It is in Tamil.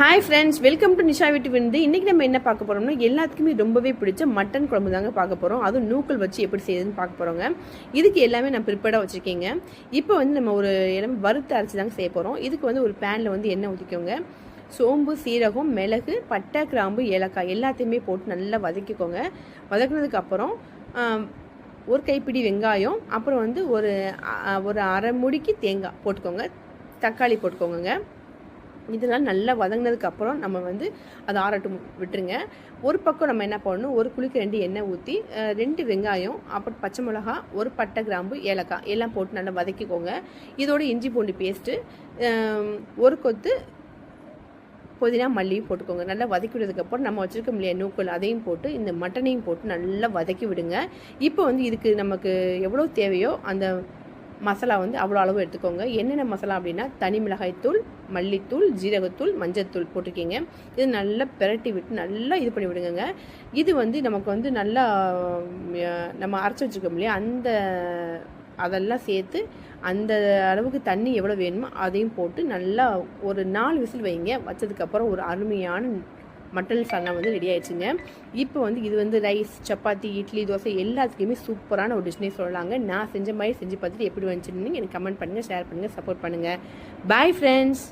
Hi friends, welcome to Nisha வீட்டு விருந்து. இன்றைக்கி நம்ம என்ன பார்க்க போகிறோம்னா, எல்லாத்துக்குமே ரொம்பவே பிடிச்ச மட்டன் குழம்பு தாங்க பார்க்க போகிறோம். அதுவும் நூக்கல் வச்சு எப்படி செய்யுதுன்னு பார்க்க போகிறோங்க. இதுக்கு எல்லாமே நான் ப்ரிப்பேர்டாக வச்சுருக்கேங்க. இப்போ வந்து நம்ம ஒரு எல்லாமே வறுத்து அரைச்சி தாங்க செய்ய போகிறோம். இதுக்கு வந்து ஒரு பேனில் வந்து எண்ணெய் ஊற்றிக்கோங்க. சோம்பு, சீரகம், மிளகு, பட்டை, கிராம்பு, ஏலக்காய் எல்லாத்தையுமே போட்டு நல்லா வதக்கிக்கோங்க. வதக்குனதுக்கப்புறம் ஒரு கைப்பிடி வெங்காயம், அப்புறம் வந்து ஒரு அரை முடிக்கு தேங்காய் போட்டுக்கோங்க. தக்காளி போட்டுக்கோங்க. இதெல்லாம் நல்லா வதங்கினதுக்கப்புறம் நம்ம வந்து அதை ஆறட்டும் விட்டுருங்க. ஒரு பக்கம் நம்ம என்ன பண்ணணும், ஒரு குழிக்கு 2 எண்ணெய் ஊற்றி 2 வெங்காயம், அப்புறம் பச்சை மிளகா, ஒரு பட்டை, கிராம்பு, ஏலக்காய் எல்லாம் போட்டு நல்லா வதக்கிக்கோங்க. இதோட இஞ்சி பூண்டு பேஸ்ட்டு, ஒரு கொத்து புதினா, மல்லியும் போட்டுக்கோங்க. நல்லா வதக்கி விடுறதுக்கப்புறம் நம்ம வச்சுருக்க இல்லையா நூக்கல், அதையும் போட்டு இந்த மட்டனையும் போட்டு நல்லா வதக்கி விடுங்க. இப்போ வந்து இதுக்கு நமக்கு எவ்வளோ தேவையோ அந்த மசாலா வந்து அவ்வளோ அளவு எடுத்துக்கோங்க. என்னென்ன மசாலா அப்படின்னா, தனி மிளகாய்த்தூள், மல்லித்தூள், ஜீரகத்தூள், மஞ்சத்தூள் போட்டிருக்கீங்க. இது நல்லா பிரட்டி விட்டு நல்லா இது பண்ணி விடுங்க. இது வந்து நமக்கு வந்து நல்லா நம்ம அரைச்சி வச்சுருக்கோம் இல்லையா, அதெல்லாம் சேர்த்து அந்த அளவுக்கு தண்ணி எவ்வளோ வேணுமோ அதையும் போட்டு நல்லா ஒரு 4 விசில் வைங்க. வச்சதுக்கப்புறம் ஒரு அருமையான மட்டன் சால்னா வந்து ரெடி ஆயிடுச்சுங்க. இப்போ வந்து இது வந்து ரைஸ், சப்பாத்தி, இட்லி, தோசை எல்லாத்துக்குமே சூப்பரான ஒரு டிஷ்னே சொல்லலாங்க. நான் செஞ்ச மாதிரி செஞ்சு பார்த்துட்டு எப்படி வந்துச்சுன்னு எனக்கு கமெண்ட் பண்ணுங்கள், ஷேர் பண்ணுங்கள், சப்போர்ட் பண்ணுங்கள். Bye friends.